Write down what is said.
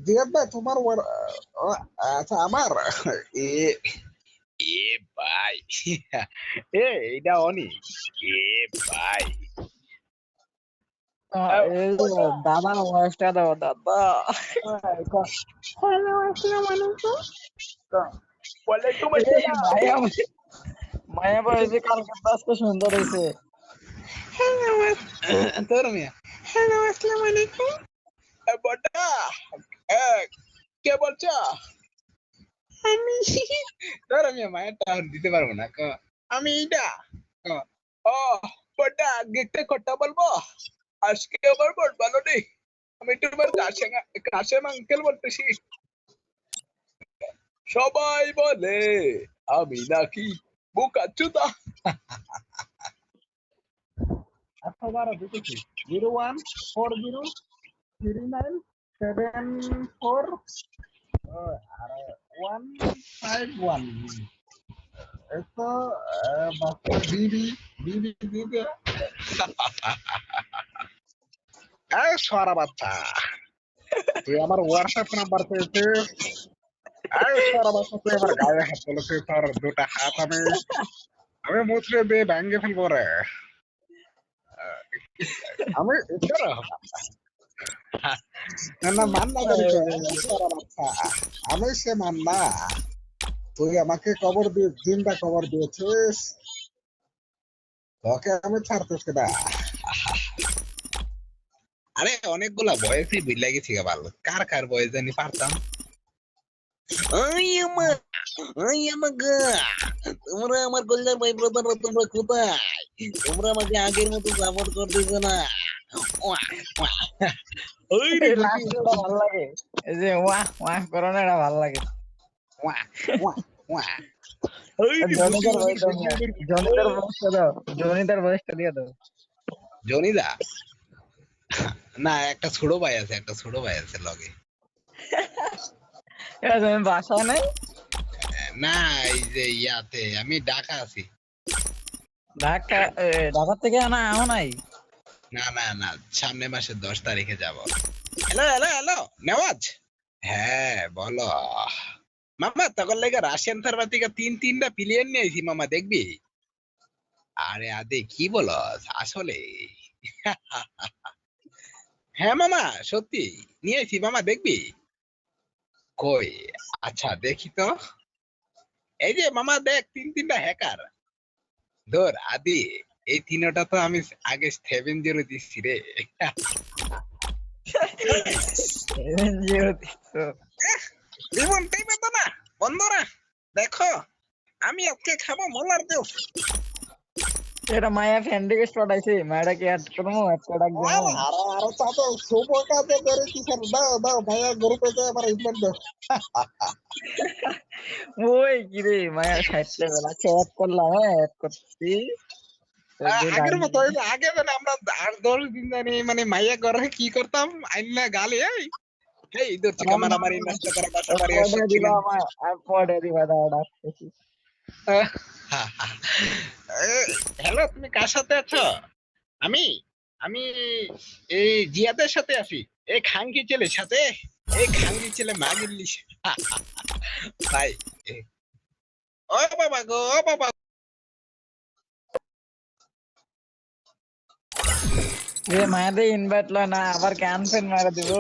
জিয়াদ ভাই তোমার আচ্ছা আমার এ এ ভাই এইটা অনি এ ভাই এই যে দাদা ভয়েসটা দাও দাদা। হ্যালো আসসালামু আলাইকুম ওয়ালাইকুম এই আসসালাম মায়া মায়া বয়সে কালকে তো আজকে সুন্দর হয়েছে। হ্যালো তোর মিয়া হ্যালো আসসালামু আলাইকুম বড়া কে বলছো আমি তোর মিয়া মায়েরটা দিতে পারবো না আমি এইটা ও বড়া গেটে কথা বলবো আজকে আমার বড় ভালো নেই আমি তোমার কাশেম আঙ্কেল বলতেছি সবাই বলে আমি নাকি বোকাচোদা আচ্ছা বারো দিতেছি 01403974 আর 151 এতো বাচ্চা বিবি বিবি দিতে সরা বাচ্চা তুই আমার হোয়াটসঅ্যাপ নাম্বার পেয়েছিস সরা বাচ্চা তুই আমার গায়ে হাত তুলেছিস তোর দুটা হাত আমি আমি মুচড়ে দিয়ে ভেঙে ফেলবো রে আমি না মান্না করি সরা বাচ্চা আমি সে মান্না তুই আমাকে কবর দিয়ে জিন্দা কবর দিয়েছিস তোকে আমি ছাড়তেছি না আরে অনেকগুলা বয়সই বুঝলা গেছি ভালো কার কার বয়স জানি পারতাম তোমরা আমার কল্যাণ ভাই ব্রাদার তোমরা কোথায় তোমরা আমাকে আগের মতো সাপোর্ট করতেছো না এই লাস্টটা ভালো লাগে, এই যে ওয়াহ ওয়াহ করোনা এটা ভালো লাগে। জনিতার বয়স দাও মিয়া, জনিতার বয়সটা দাও, জনিতার বয়সটা দিয়ে দাও। জনিদা না একটা ছোট ভাই আছে লগে তুমি বাসায় নাই? না এই যে ইয়াতে আমি ঢাকা আছি ঢাকা ঢাকা থেকে না আও নাই? না না না সামনে মাসের 10 তারিখে যাব হ্যালো হ্যালো হ্যালো নেওয়াজ হ্যাঁ বলো মামা তখন লেগে রাশিয়ান থার্বার থেকে তিনটা প্লেন নিয়েছি মামা দেখবি আরে আদে কি বলো আসলে হ্যাঁ মামা সত্যি নিয়েছি মামা দেখবি কই আচ্ছা দেখি তো এই যে মামা দেখ তিনটা হ্যাকার ধর আদি এই তিনটা তো আমি আগে 7-0 দিচ্ছি রে জীবন টাইমে তো না বন্ধুরা দেখো আমি আজকে খাবো মোলার দেও এটা মায়া ফ্রেন্ড রিকোয়েস্ট পাঠাইছে, মায়াটা কি অ্যাড করবো? অ্যাড করে রাখ দেবো। আরো চাপো শুভ কাজে করে কি স্যার দাও ভাইয়া গ্রুপে যায় আমার ইনভাইট দাও ওই কি রে মায়া 60 লেভেল আছে, অ্যাড করলাম, হ্যাঁ অ্যাড করছি। আগের মতো আগে মানে আমরা 8-10 দিন জানি মানে মাইয়া ঘরে কি করতাম আইনা গালি এই ইদর থেকে মারামারি নষ্ট করা বাসা বাড়ি পড়ে দিবা আমায়, আমি পড়ে দিবা দাঁড়া। হ্যালো তুমি কার সাথে আছো আমি আমি এই জিয়াদের সাথে আছি এই খাঙ্কি ছেলের সাথে এই খাঙ্কি ছেলে মাগিল্লি ভাই ও বাবা গো ও বাবা এ মায়াদের ইনভাইট লয় না, আবার ক্যান্সেল মারা দিব।